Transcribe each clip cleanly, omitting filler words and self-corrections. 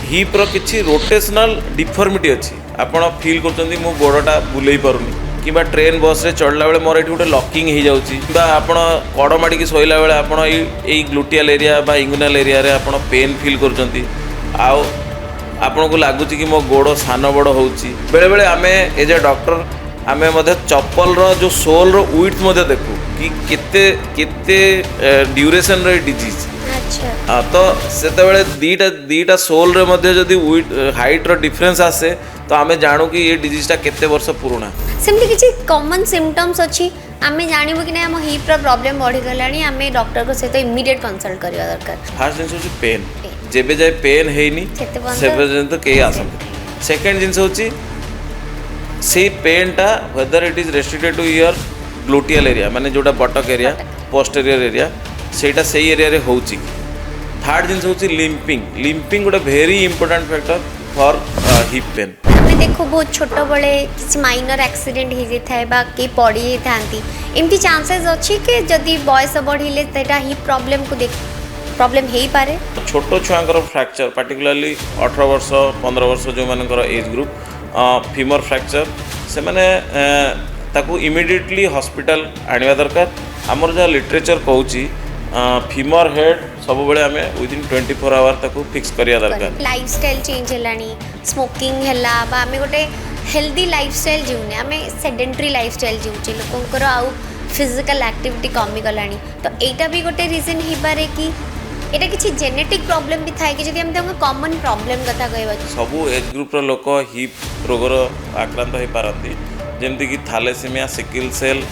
हिप्र किसी rotational deformity अच्छी आपण फील कर मो गोड़टा बुले पारुनी कि ट्रेन बस रे चढ़ला बेले मोर ये गोटे लॉकिंग हो जाऊँगी आपण कड़ माड़ी शोला बेले आपण यही ग्लूटियल एरिया बा इंगुनाल एरिया रे आपण पेन फील कर आपन को लगुच कि मो गोड़ सान बड़ हो बेले बेले आम एज ए डॉक्टर आम चप्पल जो सोल विड्थ देखू कि केते केते ड्यूरेशन रे डिजीज हाँ तो से दीटा दीटा सोल रे मध्य जदि हाइट रो डिफरेंस आसे तो आम जानू कि ये डिजीजटा केते वर्ष पुराना सेमती किछि कॉमन सिम्पटम्स अछि आमे जानबो कि नै हम हिप रो प्रॉब्लम बढ़ी गलानी आमे डॉक्टर को सहित इमीडिएट कंसल्ट करबा दरकार। फर्स्ट जिंस होची पेन जेबे जाय पेन हेनी से पर्यंत के आसम सेकंड जिंस होची से पेन टा whether it is restricted to your gluteal area माने जोटा बटक एरिया पोस्टीरियर एरिया सेटा सही एरिया रे होची। थर्ड जिंस होची लिंपिंग लिंपिंग गोटे very important factor for hip pain देखो बहुत छोट बड़े किसी माइनर एक्सीडेंट हो जाए बा के पड़ी था एमती चांसेस अच्छी कि जदि बयस बढ़िले तेटा ही प्रॉब्लम को देख प्रॉब्लम हो पारे। छोट छुआंकर फ्रैक्चर पार्टिकुलरली 18 वर्ष 15 वर्ष जो मानकर एज ग्रुप फीमर फ्रैक्चर से माने ताकू इमिडिएटली हॉस्पिटल आनिबा दरकार। हमर जो लिटरेचर कहूची फीमर हेड सब बेले आमे विदिन 24 आवर ताकू फिक्स करिया दरकार। लाइफस्टाइल चेंज हलानी स्मोकिंग हला बा आमे गोटे हेल्दी लाइफस्टाइल जीवने आमे सेडेंटरी लाइफस्टाइल जीवचे लोकंकर आउ फिजिकल एक्टिविटी कमी गलानी तो एटा भी गोटे रीजन ही बारे कि एटा किछि जेनेटिक प्रॉब्लम भी थाए कि जदि हम तंग कॉमन प्रॉब्लम कथा कहबा सब एज ग्रुप रो लोक हिप रोगर आक्रांत होई पारंती जेमति कि thalassaemia sickle cell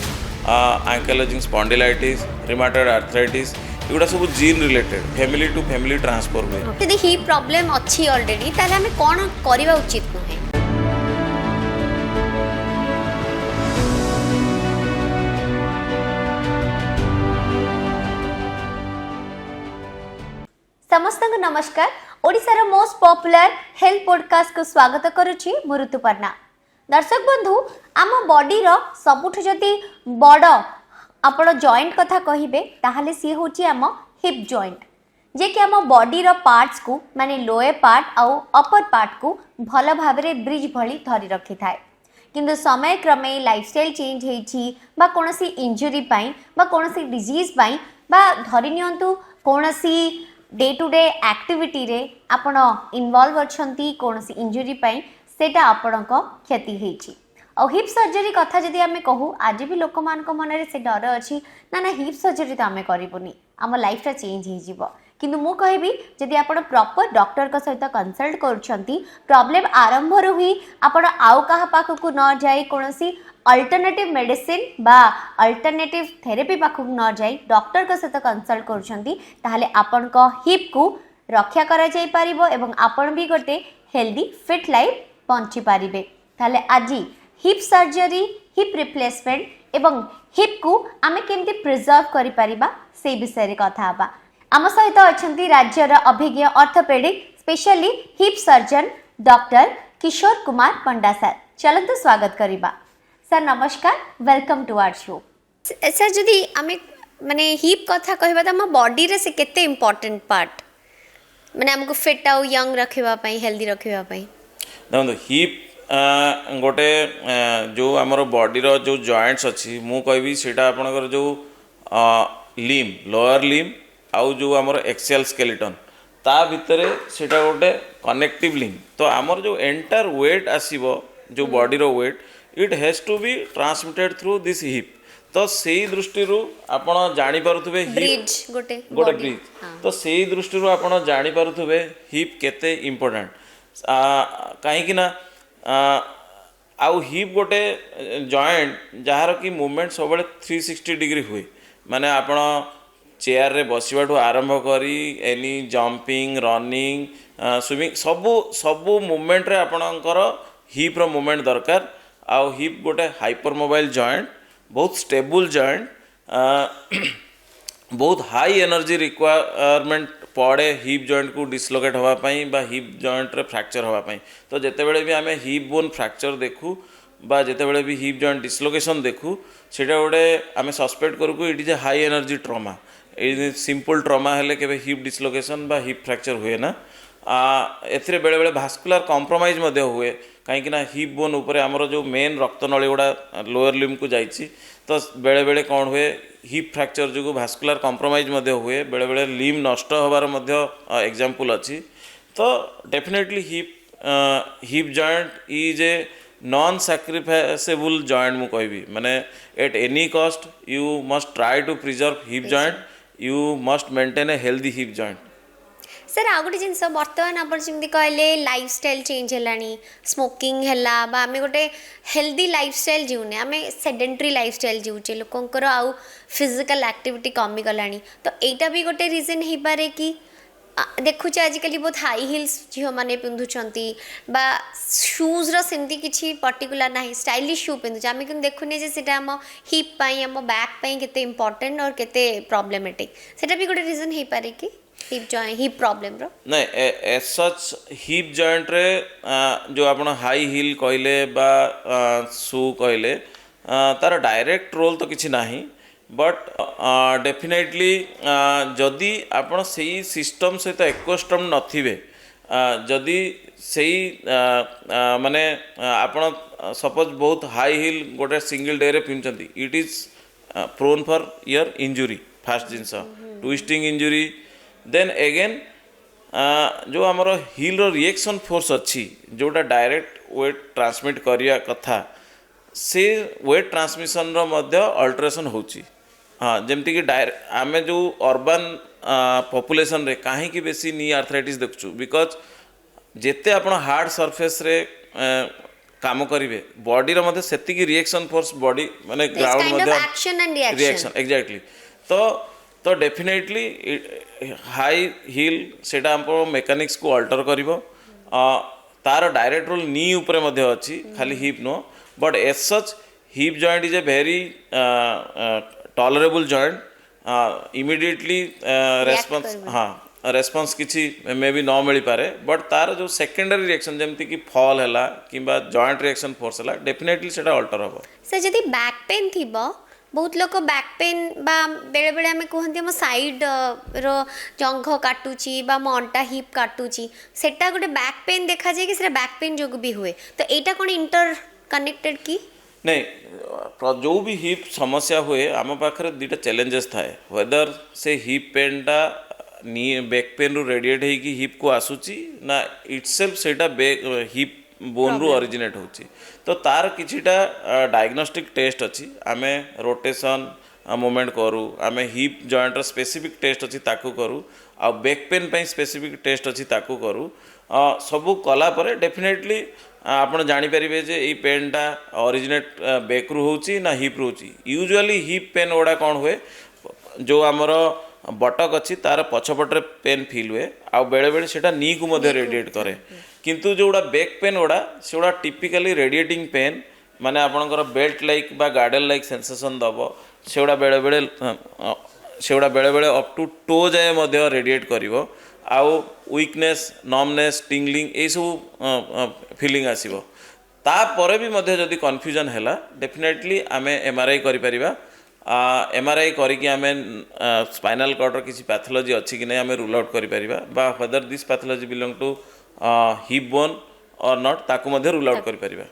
ankylosing spondylitis rheumatoid arthritis एगुड़ा सब gene related family to family transfer हुए। यदि ही प्रॉब्लम अच्छी ऑलरेडी ताले हमें कौन करबा उचित नुहे। समस्त नमस्कार ओडिशार मोस्ट पॉपुलर हेल्थ पॉडकास्ट को स्वागत करुछि मु ऋतुपर्णा। दर्शक बंधु आम बॉडी रो सबुठ जदि बड़ आपण जॉइंट कथा कहिबे ताहले सी होची आम हिप जॉइंट जे कि आम बॉडी रो पार्ट्स को माने लोअर पार्ट आउ अपर पार्ट को भल भाबरे ब्रिज भली धरी रखि थाए किंतु समय क्रमे लाइफस्टाइल चेंज हेछि बा कोनोसी इंजुरी पाई बा कोनोसी डिजीज पाई बा धरि नियंतु कोनोसी डे टू डे एक्टिविटी रे आपण इन्वॉल्व अछंती कोनोसी इंजुरी पाई सेटा आपणक क्षति हेछि। और हिप सर्जरी कथा जदि आमे कहू आज भी लोक मान मन से डर अच्छी ना ना हिप सर्जरी तो आमे करिबुनी आम लाइफटा चेंज हो जिवो किंतु मु कहबी जदि आपण प्रॉपर डॉक्टर का सहित कंसल्ट करछंती प्रॉब्लम आरंभ रु ही आपण आउ कहा पाखकु न जाई कोनोसी अल्टरनेटिव मेडिसिन बा अल्टरनेटिव थेरेपी पाखकु न जाई डॉक्टर का सहित कंसल्ट करछंती ताहाले आपण को हिप को रक्षा करा जाई परिबो एवं आपण भी गोटे हेल्दी फिट लाइफ बंची पारिबे। ताहाले आजी हिप सर्जरी हिप रिप्लेसमेंट एवं हिप को आमे केमती प्रिजर्व करि परिबा से विषय रे कथा हबा। आम सहित अछंती राज्यर अभिज्ञ orthopaedic specially hip surgeon doctor Kishore Kumar Panda sir चलंतु स्वागत करिबा। सर नमस्कार welcome to our show. Sir जदि आमे माने हिप कथा कहबा त हम बॉडी रे से केते इंपोर्टेंट पार्ट माने हमको फिट आउ यंग रखिबा पई हेल्दी रखिबा पई देखो हिप गोटे जो आमर बॉडीर जो जॉइंट्स अच्छी मु कहबी सेटा आपनकर जो लिम लोअर लिम आउ जो आमर एक्सियल स्केलेटन ता भितरे सेटा गोटे कनेक्टिव लिंक तो आमर जो एंटायर वेट आसीबो जो बॉडीर weight it has to be transmitted through this hip तो सेही दृष्टि आपण जानी पारुथबे ब्रिज गोटे ब्रिज तो सेही दृष्टि आपण जानी पारुथबे हिप केते इंपोर्टेंट कहीं ना आउ हिप गोटे जॉइंट जार कि मूवमेंट सब 360 डिग्री हुए माने आपण चेयर रे बसिबाठू आरंभ करी एनी जंपिंग रनिंग स्विमिंग सबू सबू मूवमेंट रे आपणकर हिप रो मूवमेंट दरकार। आउ हिप गोटे हाइपर मोबाइल जॉइंट बहुत स्टेबल जॉइंट बहुत हाई एनर्जी रिक्वायरमेंट पड़े हिप जॉइंट को डिसलोकेट होगापाई बा हिप जॉइंट रे फ्रैक्चर होगापाई तो जिते बड़े भी आम हिप बोन फ्रैक्चर देखू बा जिते बड़े भी हिप जॉइंट डिसलोकेशन देखू सेटा गोटे आम सस्पेक्ट करू it is A high energy trauma ये सिंपल ट्रमा हेले केबे हिप डिसलोकेशन बा हिप फ्रैक्चर हुए ना एथिरे बेले बेले भास्कुलर कॉम्प्रोमाइज मध्य हुए कहीं ना हिप बोन उपरे आमर जो मेन रक्तनली गुड़ा लोअर लिम्ब को जाइए तो बेले बेले कौन हुए हिप फ्रैक्चर जो भास्कुलर कॉम्प्रोमाइज मध्य हुए बेले बेले लिम्ब नष्ट होबार मध्य एग्जांपल अच्छी तो definitely hip joint is a non sacrificeable joint मु कहबी माने at any cost you must try to preserve hip joint you must maintain a healthy hip joint sir आ गोटे जिन बर्तमान आप जमी कहले लाइफ स्टाइल चेंज है स्मोकिंग है आम गोटे हेल्दी लाइफ स्टाइल जीवने आम सेडेंटरी लाइफ स्टाइल जीवचे लोकंर आउ फिजिकल एक्टिविटी कमी गलानी तो यहाँ भी गोटे रिजन हो पारे कि देखुचे आजिकल बहुत हाई हिल्स झील मैंने पिंधुंट शूज्र सेमती किसी पर्टिकुलर ना स्टाइलिश शू पिंधुचे आम कि देखुने आम हिप आम बैक के इम्पोर्टेंट और केते प्रॉब्लमेटिक सेटा भी गोटे रिजन हो पारे कि हिप प्रॉब्लम रो नहीं एज सच हिप जॉइंट रे जो आपण हाई हिल कहले बा शू कहले तार डायरेक्ट रोल तो किसी नाही बट डेफिनेटली जदि आपण से सिस्टम सहित एक्वेस्टम नथिबे जदि से माने आपण सपोज बहुत हाई हिल गोटे सिंगल डे रे पिंचंती it is prone for your injury first जिनस ट्विस्टिंग इंजुरी देन अगेन जो आमर हिल रिएक्शन फोर्स अच्छी जोटा डायरेक्ट वेट ट्रांसमिट करिया कथा से वेट ट्रांसमिशन रो मध्य अल्टरेशन होची हाँ जमती कि डायरेक्ट आमे जो अर्बन पॉपुलेशन रे काहे कि बेसी नी आर्थराइटिस देखछु बिकॉज जेते आपण हार्ड सरफेस रे काम करिवे बॉडी रो मध्य सेति की रिएक्शन फोर्स बॉडी माने ground Madhya action and reaction exactly तो डेफिनेटली हाई हिल सेटा हम मेकानिक्स को अल्टर करिवो तार डायरेक्ट रोल नी उपरे मध्य अच्छी खाली hip no but as such hip joint is a very tolerable joint immediately response हाँ रेस्पॉन्स किसी मे भी न मिल पारे बट तार जो सेकेंडरी रिएक्शन जमती कि फॉल है कि जॉइंट रिएक्शन फोर्स है डेफिनेटली सेटा अल्टर हम सर जदि बैक पेन थी बहुत लोग बैक पेन बा बेले बेले आम कहते मो साइड रो जंघ काटुची बा मो अंटा हिप काटुची सेटा गोटे बैक पेन देखा जाए कि बैक पेन जो भी हुए तो यहाँ कौन इंटर कनेक्टेड की नहीं जो भी हिप समस्या हुए आम पाखे दुटा चैलेंजेस थाए वेदर से हिप पेनटा नी बैक पेन रु रेडिएट होगी हिप को आसूची ना इटसेल्फ सेटा हिप बोन रु ओरिजिनेट होची तो तार किछिटा डायग्नोस्टिक टेस्ट अच्छी आमे रोटेशन मूवमेंट करूँ आमे हिप जॉइंट स्पेसिफिक टेस्ट अच्छी ताकू करूँ आ बैक पेन पे स्पेसिफिक टेस्ट अच्छी ताकू करूँ सबू कला परे डेफिनेटली आपण जानी परिबे जे ई पेनटा ओरिजिनेट बैक रु होची ना हिप रु होची यूजुअली हिप पेन ओडा कौन हुए जो आमर बटक अच्छी तार पछपटे पेन फिल हुए आ बेले बेले सेटा नी को मध्य रेडिएट करे किंतु जो बैक पेन गुड़ा से गुड़ा टिपिकली रेडिएटिंग पेन माने आपणकर बेल्ट लाइक बा गार्डल लाइक सेंसेशन दब से गुड़ा बेले बेले अप टू टो जाए मध्य रेडिएट करिवो आउ वीकनेस नमनेस टिंगलिंग ये सब फीलिंग आसीबो तापर भी मध्य जदि कन्फ्यूजन हैला डेफिनेटली आमे एमआरआई करि परिबा एमआरआई करिकि आमे स्पाइनल कॉर्ड किसी पैथोलॉजी अच्छी कि नहीं आमे रूल आउट करि परिबा बा whether this pathology belong to hip bone or not ताकू मध्य रूल आउट करि परिबा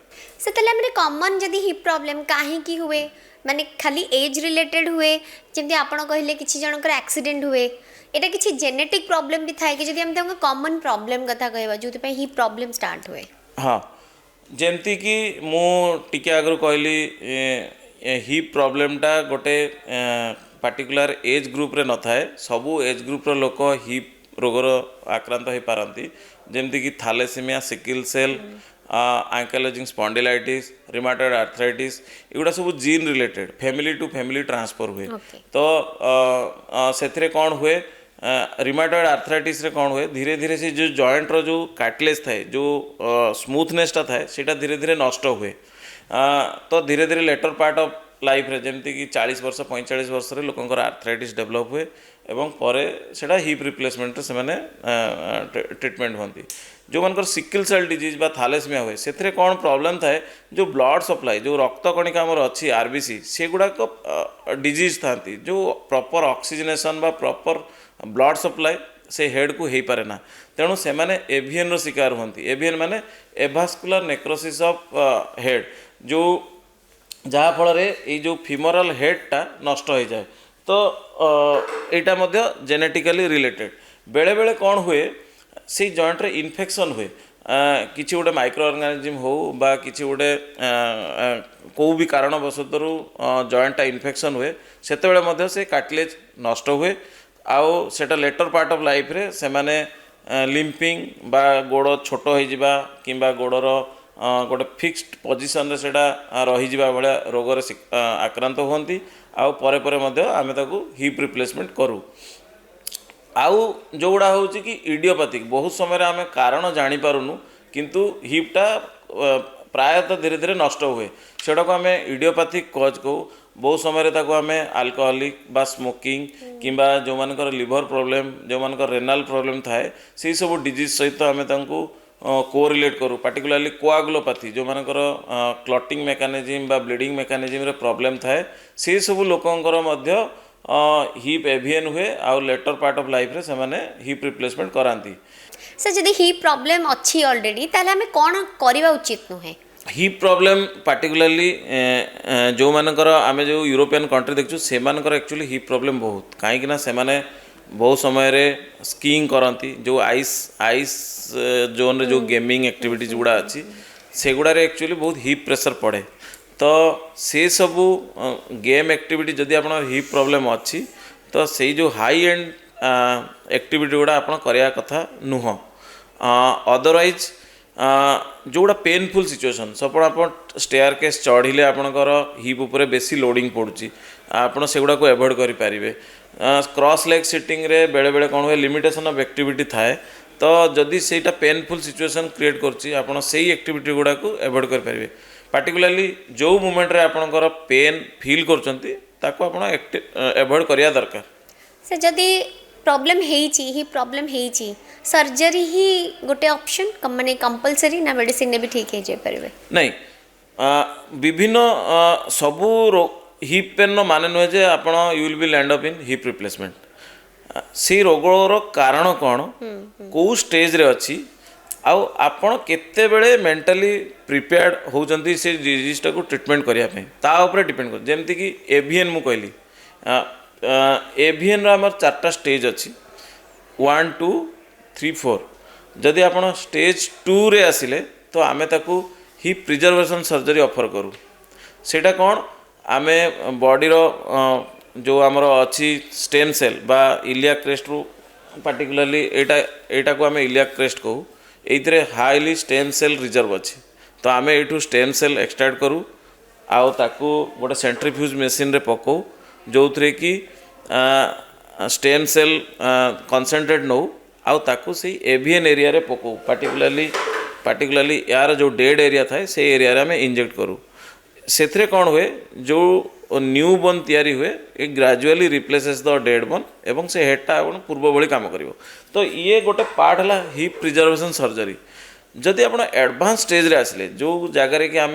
से तले हमरे कॉमन जदी हिप प्रॉब्लम काहे की हुए माने खाली एज रिलेटेड हुए जेमति आपण कहले किछि जनकर एक्सीडेंट हुए एटा किछि जेनेटिक प्रॉब्लम भी थाए कि जदी हम तंग कॉमन प्रॉब्लम कथा कहबा जोति पे हिप प्रॉब्लम स्टार्ट हुए हाँ जेमति कि मु टिके आगु कहली हिप प्रॉब्लमटा गोटे पार्टिकुलर एज ग्रुप रे न थाए सबू एज ग्रुप रो लोक हिप रोगर आक्रांत हो पारती जमती कि thalassaemia sickle cell ankylosing spondylitis rheumatoid arthritis एगुड़ा सब gene related family to family transfer हुए तो से कौन हुए रिमाटॉइड आर्थराइटिस रे कौन हुए धीरे धीरे से जो जॉइंट रो जो कार्टिलेज थाए जो स्मूथनेसटा थाए सेटा धीरे धीरे नष्ट हुए तो धीरे धीरे लेटर पार्ट ऑफ लाइफ रे जमती कि 40 वर्ष 45 वर्ष रे लोकंकर आर्थराइटिस डेवलप हुए एवं परे सेटा हिप रिप्लेसमेंट रे सेमाने ट्रीटमेंट होती जो मनकर सिकल सेल डिजीज बा थैलेसीमिया हुए से कौन प्रॉब्लम थाए जो ब्लड सप्लाई जो रक्त कणिका आमर अच्छी आरबीसी से गुड़ाक डिजीज था जो प्रॉपर ऑक्सीजनेशन बा प्रॉपर ब्लड सप्लाई से हेड को हो पारे ना तेणु से एभियन शिकार होती एभियन माने एभास्कुलर नेक्रोसिस ऑफ हेड जो जहाँ फल ये जो फिमोरल हेडटा नष्ट हो जाए तो यहाँ जेनेटिकली रिलेटेड बेले बेले कौन हुए से जॉइंट रे इन्फेक्शन हुए किसी गोटे माइक्रो ऑर्गेनिज्म हो बा किसी गोटे को भी कारणवशतु जॉइंटा इन्फेक्शन हुए से से कार्टिलेज नष्ट हुए आउ सेटा लेटर पार्ट ऑफ लाइफ रे से माने लिम्पिंग बा गोड़ छोट हो जिबा किंबा गोड़र गोटे फिक्स्ड पोजिशन रे सेटा रही जिबा भलिया रोग रे आक्रांत होती आउ परे परे मध्य आमे ताकू हिप रिप्लेसमेंट करू आउ जोगुड़ा हूँ कि इडियोपैथिक बहुत समय आम कारण जानीपारूनु किंतु हिपटा प्रायतः धीरे धीरे नष्ट हुए सेटा को आम इडियोपैथिक कज कहू बहुत समय आम अल्कोहलिक बा स्मोकिंग किंबा जो मानकर लिवर प्रॉब्लम जो मानकर रेनाल प्रॉब्लम थाए से सब डिजीज सहित आम कोरिलेट करूँ पार्टिकुलरली कोआगुलोपैथी जो मानकर क्लटिंग मेकानिज्म बा ब्लीडिंग मेकानिज्म रे प्रॉब्लम थाए से सब लोकंकर मध्य हिप एभियन हुए आउ लेटर पार्ट ऑफ लाइफ रे से हिप रिप्लेसमेंट कराती सर जदि हिप प्रॉब्लम अच्छी ऑलरेडी ताले हमें कौन करवा उचित नुहे हिप प्रॉब्लम पार्टिकुलरली जो मानकर आमे जो यूरोपियन कंट्री देखु से मानकर एक्चुअली हिप प्रॉब्लम बहुत कहीं से बहुत समय रे स्कीइंग करती जो आइस जोन रे जो गेमिंग एक्टिविटीज गुड़ा अच्छी से गुड़ा रे एक्चुअली बहुत हिप प्रेशर पड़े तो से सबू गेम एक्टिविटी जदि आप हिप प्रॉब्लम अच्छी तो से जो हाई एंड एक्टिविटी गुड़ा आप करवा कथा नुह अदरवाइज जोड़ा पेनफुल सिचुएशन सपोज आप स्टेयर केस चढ़िले आपणकर हिप उपरे बेसी लोडिंग पड़ुची आपण सेगुड़ा को एवॉइड करें क्रॉस लेग सिटिंग रे बेले बेले कौन हुए लिमिटेशन ऑफ एक्टिविटी थाए तो जदि सेटा पेनफुल सिचुएशन क्रिएट करची आपण सेही एक्टिविटी गुड़ा को एवॉइड करें पार्टिकुलरली जो मोमेंट रे आपणकर पेन फील करचंती ताको आपण एवॉइड करिया दरकार सर जदि प्रॉब्लम हेची ही प्रॉब्लम हेची सर्जरी ही गोटे ऑप्शन माने कंपलसरी ना मेडिसिन ने भी ठीक है जे परबे नहीं विभिन्न सबू हिप पेन माने नुहे जे आपण you will be land up in hip replacement से रोगर कारण कौन को स्टेज रे अच्छी आउ आपण केते बेले मेंटली प्रिपेयर्ड होउचंती से डिजीजटा को ट्रीटमेंट करिया पे ता ऊपर डिपेंड कर जेमति कि एभियन मु कहली एभियन रा हमर चारटा स्टेज अच्छी 1 2 3 4 जदि आपण स्टेज 2 रे आसिले तो आमे ताकू हिप प्रिजर्वेशन सर्जरी ऑफर करू सेटा कौन आमे बॉडी रो जो आमर अच्छी स्टेम सेल बा इलिया क्रेस्ट रु पार्टिकुलरली एटा को आमे इलिया क्रेस्ट कहू एइथरे हाईली स्टेम सेल रिजर्व अच्छी तो आमे एठू स्टेम सेल एक्सट्रैक्ट करू आउ ताकू गोटे सेंट्रीफ्यूज मशीन रे पकाऊ जो थे कि स्टेम सेल कनसेंट्रेट नौ आउ ताकू से एभियन एरिया रे पकाऊ पार्टिकुलरली यार जो डेड एरिया थाए से एरिया रे आमे इंजेक्ट करू से कौन हुए जो न्यू बोन तैयारी हुए ये gradually replaces the dead bone एवं से हेडटा पूर्व भली काम करिवो तो ये गोटे पार्ट है हिप प्रिजर्वेशन सर्जरी जदि आप एडवांस स्टेज रे आसले जो जगार कि आम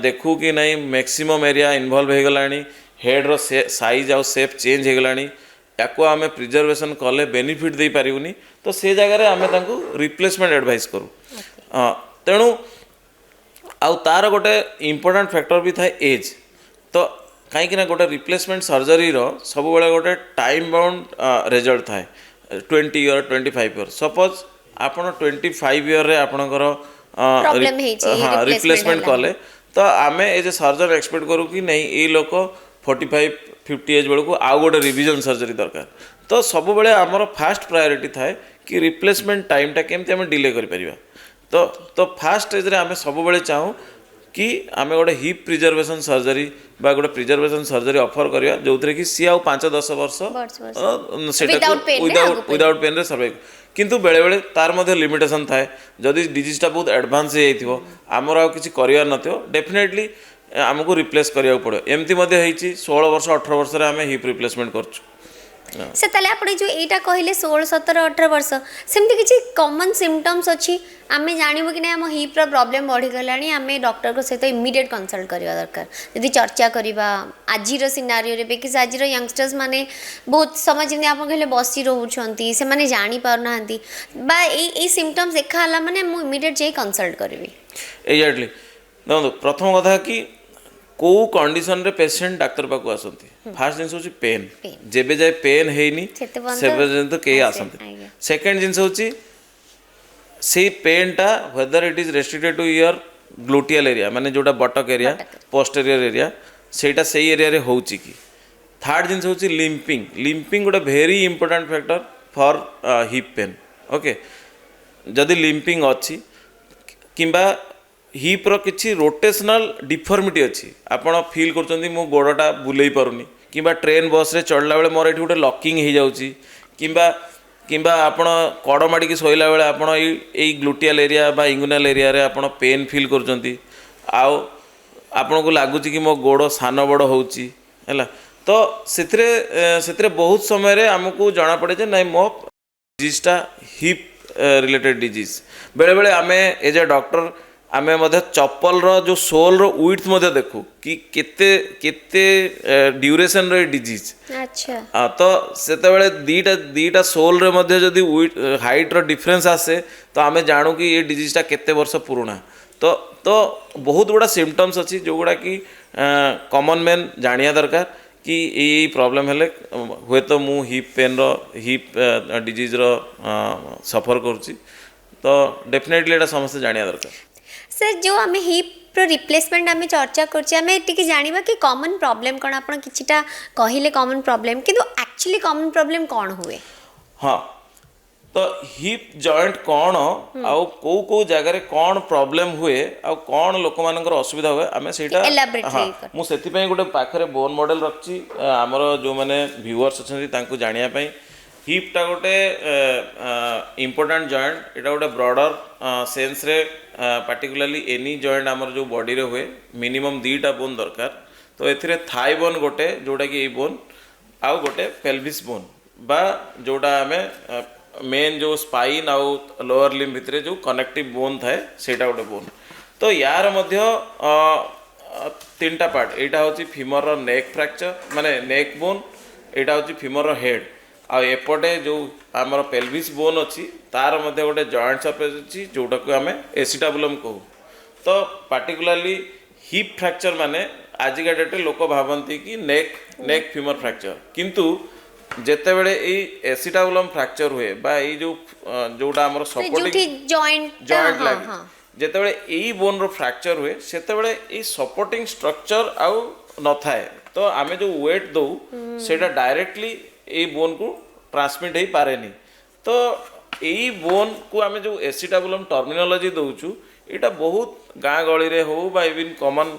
देखू कि नहीं मैक्सिमम एरिया इन्वॉल्व हो गला हेड्र साइज आउ सेप चेंज हो गला या आम प्रिजर्वेशन कले बेनिफिट दे पारूनी तो से जगार आम रिप्लेसमेंट एडवाइस करूँ तेणु आउ तार गोटे इम्पोर्टाट फैक्टर भी थाए एज तो कहीं गोटे रिप्लेसमेंट सर्जरी सब बेले गोटे टाइम बाउंड रिजल्ट थाए 20 ईयर 25 ईयर सपोज आपण 25 ईयर रे आपणकर हाँ रिप्लेसमेंट कले तो आम एज ए सर्जन एक्सपेक्ट करूँ कि नहीं ये लोक 45-50 एज बेलू आउ गोटे रिविजन सर्जरी दरकार तो सब बेले आमर फास्ट प्रायोरिटी थाए कि रिप्लेसमेंट टाइमटा केमती आम डिले करिपरिबा तो फास्ट स्टेज रे आम सब बेले चाहूँ कि आम गोटे हिप प्रिजर्वेशन सर्जरी बा गोटे प्रिजर्वेशन सर्जरी ऑफर करिया जो थे कि सी आउ 5-10 वर्ष विदाउट पेन रे सर्वाइव किंतु बेले बेले तार मध्य लिमिटेशन थाए जदि डिजीजटा बहुत एडवांस हो जाइथिबो आमर आउ किछि करिवार नथिबो डेफिनेटली आमको रिप्लेस करिया पड़ो एमती 16 वर्ष 18 वर्ष रे आम हिप रिप्लेसमेंट करछु से ताले आपण जो एटा कहले 16 17 18 वर्ष सेमती किछि कॉमन सिम्पटम्स अछि आमे जानिबो कि नै हम हिप रो प्रॉब्लम बढ़ी गलानी आमे डॉक्टर को सहित इमीडिएट कंसल्ट करबा दरकार यदि चर्चा करबा आजिर सिनारियो रे बेकिस आजिर यंगस्टर्स माने बहुत समझ जेमि आपण कहले बसी रहउछंती से माने जानि पार नाहंती बा ए सिम्पटम्स देखा हला माने मु इमीडिएट जे कंसल्ट करबी एग्जैक्टली देखो प्रथम कथा कि को कंडीशन रे पेशेंट डॉक्टर पाक आसंती फास्ट जिंस होची पेन जेबे जाय पेन हेनी सेबे जंत के आसंती सेकंड जिंस होची से पेन टा whether it is restricted to your gluteal area माने जोटा बटक एरिया पोस्टेरियर एरिया सेटा सेही एरिया रे होची कि थर्ड जिंस होची लिंपिंग लिंपिंग गोटे very important factor for hip pain okay जदि लिंपिंग अछि किंबा हिप रो किछि रोटेशनल डिफॉर्मिटी अछि आपण फील करछन्ती मो गोडटा बुलेई पारुनी किंबा ट्रेन बस रे चढ़ला बेले मोर एठी गोटे लॉकिंग हो जाउची किंबा किंबा आपण कड़ माडी शोइला बेले आपण एई ग्लूटियल एरिया बा इंगुनल एरिया रे आपण पेन फील करछन्ती आउ आपण को लागुची कि मो गोड़ सान बड़ होउची हैला तो सेतरे बहुत समय रे हमकु जाना पड़े जे नै मो डिजीजटा हिप रिलेटेड डिजीज बेले बेले आमे एज ए डॉक्टर आमे मध्य चप्पल रो जो सोल रो विड्थ मध्य देखू कि केते केते ड्यूरेशन रो डिजीज अच्छा तो सेते बेले दीटा सोल रे मध्य जदी हाइट रो डिफरेंस आसे तो आमे जानू कि ये डिजीजटा केते वर्ष पुराना तो बहुत गुड़ा सिम्पटम्स अच्छी जो गुड़ा कि कॉमन मैन जानिया दरकार कि ये प्रॉब्लम हेले हुए तो मु हिप पेन रो हिप डिजीज रो सफर करूची तो डेफिनेटली एटा समस्त जानिया दरकार सर जो आमे हिप प्रो रिप्लेसमेंट आमे चर्चा करछि आमे टिके जानिबा कि कॉमन प्रॉब्लम कोन आपण किछिटा कहिले कॉमन प्रॉब्लम किंतु एक्चुअली कॉमन प्रॉब्लम कोन हुए हाँ तो हिप जॉइंट कौन आउ को जगह रे कौन प्रॉब्लम हुए आउ कौन लोक मानकर असुविधा हुए आमे सेटा हाँ मु सेति पय गोटे पाखरे बोन मॉडल रखछि हमर जो माने व्यूअर्स अछन्ती तांको जानिया पय हिप टा गोटे इंपोर्टेंट जॉइंट एटा गोटे ब्रॉडर सेंस रे पार्टिकुलरली एनी जॉइंट हमर जो बॉडी रे हुए मिनिमम 2टा बोन दरकार तो एथिरे थाई बोन गोटे जोटा कि ए बोन आउ गोटे पेल्विस बोन बा जोटा हमें मेन जो स्पाइन आउ लोअर लिम्ब भितरे जो कनेक्टिव बोन थाए सेटा गोटे बोन तो यार मध्य 3टा पार्ट एटा होची फीमर रो नेक फ्रैक्चर माने नेक बोन एटा होची फीमर रो हेड आ एपटे जो आमर पेल्विस बोन अच्छी तार मध्य गोटे जॉइंट सरफेस अच्छी जोटा को आम एसिटाबुलम कहू तो पार्टिकुलरली हिप फ्रैक्चर माने आजिका डेट लोक भावती कि नेक फीमर फ्रैक्चर किंतु जेते बेले ए एसिटाबुलम फ्रैक्चर हुए बा ए जो जोटा हमर सपोर्टिंग जॉइंट लागी जेते बेले ए बोन रो फ्रैक्चर हुए सेते बेले ए सपोर्टिंग स्ट्रक्चर आउ न थाए तो आमे जो वेट दो सेटा डायरेक्टली ए बोन को ट्रांसमिट हो पारे नहीं तो यही बोन को आमे जो एसिटाबुलम टर्मिनोलॉजी दउचु एटा बहुत गाँ गली रे हो बा इवन कॉमन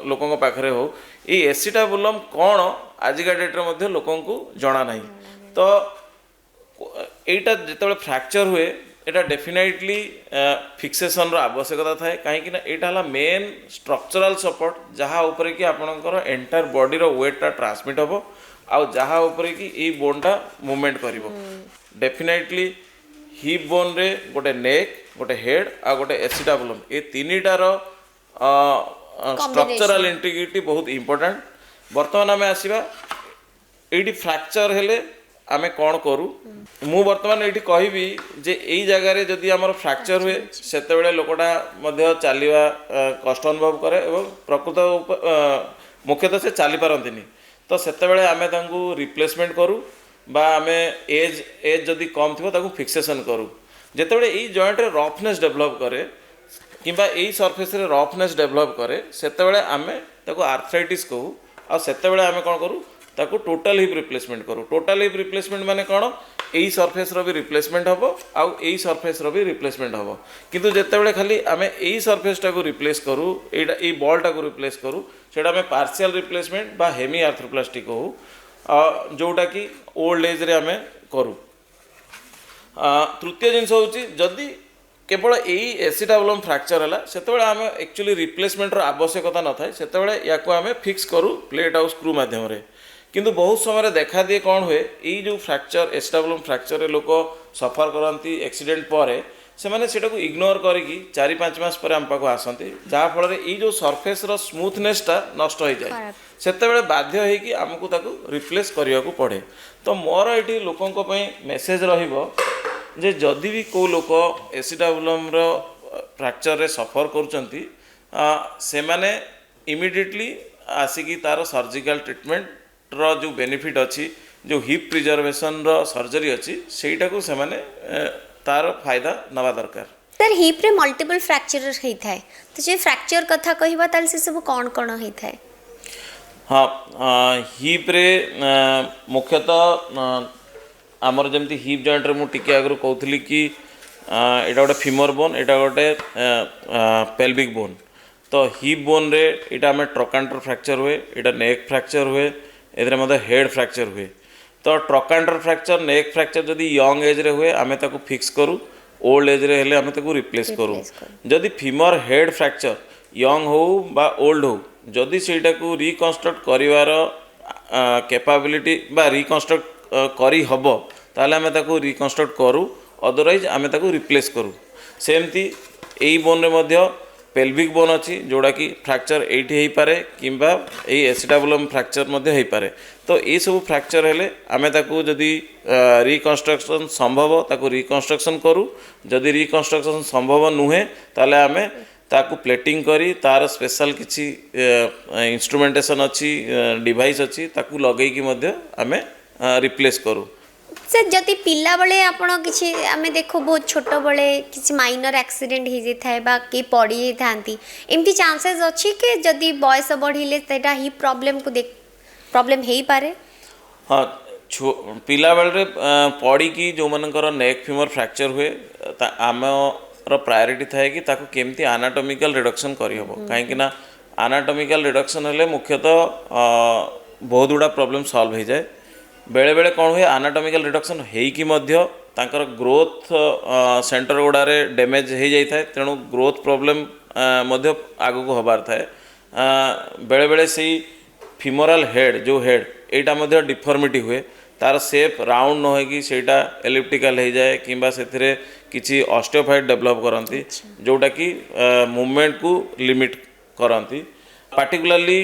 लोकों पाखरे हो ये एसिटाबुलम कौन आजिका डेट रे मध्य लोकों को जाना नहीं तो एटा जेते फ्रैक्चर हुए एटा डेफिनेटली फिक्सेशन रो आवश्यकता थाए कहीं ना एटा हला मेन स्ट्रक्चरल सपोर्ट जहाँ ऊपर कि आपनकर एंटायर बॉडी रो वेट टा ट्रांसमिट होबो आउ जहाँ ऊपर कि ई बोनटा मूवमेंट करिवो डेफिनेटली हिप बोन रे गोटे नेक गोटे हेड आ गोटे एसिटाबुलम ए तीनिटार स्ट्रक्चरल इंटीग्रिटी बहुत इंपोर्टेंट बर्तमान आमे आसीबा एडी फ्रैक्चर हेले आमे कोन करू मु बर्तमान एठी कहबी जे एई जगह रे जदी हमर फ्रैक्चर हुए सेते बेले लोकटा मध्य चालिबा कष्ट अनुभव करे एवं प्रकृत मुख्यतः से चली पारंतिनी तो सेते बेले आमे तांगु रिप्लेसमेंट करू बा आमे एज जदी कम थिबो ताकु फिक्सेशन करू जेते बेले एई जॉइंट रे रफनेस डेवलप करे किंबा एई सरफेस रे रफनेस डेवलप करे सेते बेले आमे ताकु आर्थराइटिस कहू आ सेते बेले आमे कोन करू ताकू टोटल हिप रिप्लेसमेंट करू टोटल हिप रिप्लेसमेंट माने कौन यही सरफेस रो भी रिप्लेसमेंट हम आउ यही सरफेस रो भी रिप्लेसमेंट हम किंतु जेते बेले खाली आमे यही सरफेस टाको रिप्लेस करू एई बॉल टाको रिप्लेस करू सेटा आमे पार्शियल रिप्लेसमेंट बा हेमी आर्थ्रोप्लास्टी कहू जोटा कि ओल्ड एज रे आमे करू तृतीय जिनस होची जदी केवल यही एसिटाबुलम फ्रैक्चर है सेते आम एक्चुअली रिप्लेसमेंट आवश्यकता न थाए सेते या आम फिक्स करूँ प्लेट आउ स्क्रू मध्यम କିନ୍ତୁ बहुत समय देखा दिए कौन हुए यही जो फ्रैक्चर एस्टाब्लम फ्रैक्चर लोक सफर करती एक्सीडेंट पर से मैंने को इग्नोर करके 4-5 मास पर आम पाक आसती जहाँफल ये जो सरफेस स्मूथनेसटा नष्ट हो जाए से बाध्य होगी आमको ताको रिप्लेस करने को पड़े। तो मोर ये लोकों मेसेज रे जदि भी को लोक एसिटाबुलम फ्रैक्चर रे सफर करुँच से माने इमिडिएटली आसिकी तार सर्जिकल ट्रीटमेंट रो जो बेनिफिट अच्छी जो हिप प्रिजर्वेशन रो सर्जरी अच्छी सेटा को से माने तार फायदा नवा दरकार। सर हिप रे मल्टीपल फ्रैक्चर होता है तो जे फ्रैक्चर कथा कहबा ताल से सब कौन कौन होता है? हाँ हिप रे मुख्यतः आमर जमती हिप जॉइंट रे मु टिके आगु कहूली कि एटा गोटे फीमर बोन एटा गोटे पेल्विक बोन। तो हिप बोन रे एटा हमें ट्रकांटर फ्रैक्चर हुए एटा नेक फ्रैक्चर हुए एदरे मध्य हेड फ्रैक्चर हुए। तो ट्रकांटर फ्रैक्चर नेक फ्रैक्चर जदि यंग एज रे हुए आमे ताको फिक्स करू ओल्ड एज रे हेले आमे ताको रिप्लेस करू। जदि फीमर हेड फ्रैक्चर यंग हो बा ओल्ड हो जदि सेटा को रिकन्स्ट्रक्ट करिवार कैपेबिलिटी बा रिकन्स्ट्रक्ट करी हबो ताले आमे ताको रिकन्स्ट्रक्ट करू अदरवाइज आमे ताको रिप्लेस करू। सेमती एई बोन रे मध्य पेल्विक बोन अच्छी जोड़ा कि फ्रैक्चर एठी हो पारे किंबा एई एसिटाबुलम फ्रैक्चर मध्य हो पारे। तो ये सब फ्रैक्चर हेले आमे ताको जदि रिकन्स्ट्रक्शन संभव ताको रिकन्स्ट्रक्शन करू जदि रिकन्स्ट्रक्शन संभव नुहे ताले आमे ताको प्लेटिंग करी तार स्पेशल किछि इंस्ट्रुमेंटेशन अच्छी डिवाइस अच्छी ताको लगेई कि मध्य आमे रिप्लेस करू। सर जदि पिला बळे आपण किछि आमे देखो बहुत छोट बळे किछि माइनर एक्सीडेंट हो जाय बा कि पड़ी जाथांती एमती चांसेस अछि कि जदि बयस बढ़िले तेटा ही प्रॉब्लम को देख प्रॉब्लम हेई पारे? हाँ पिला बेले पड़ी कि जो मनकर नेक फीमर फ्रैक्चर हुए आमर प्रायोरिटी थाए कि ताको केमती एनाटॉमिकल रिडक्शन करी हबो काहेकि ना एनाटॉमिकल रिडक्शन हेले मुख्यतः बहुत गुड़ा प्रॉब्लम सॉल्व हो जाए। बेले बेले कौन हुए एनाटॉमिकल रिडक्शन हेकी मध्य तांकर ग्रोथ सेंटर गुड़ारे डैमेज हो जाए तेणु ग्रोथ प्रॉब्लम मध्य आगु को हबार थाए। बेले बेले से फीमोरल हेड जो हेड एटा मध्य डिफॉर्मिटी हुए तार शेप राउंड न होगी सेटा एलिप्टिकल हो जाए किंबा सेथिरे किछि ऑस्टियोफाइट डेवलप करंती जोटा कि मूवमेंट को लिमिट करंती। पार्टिकुलरली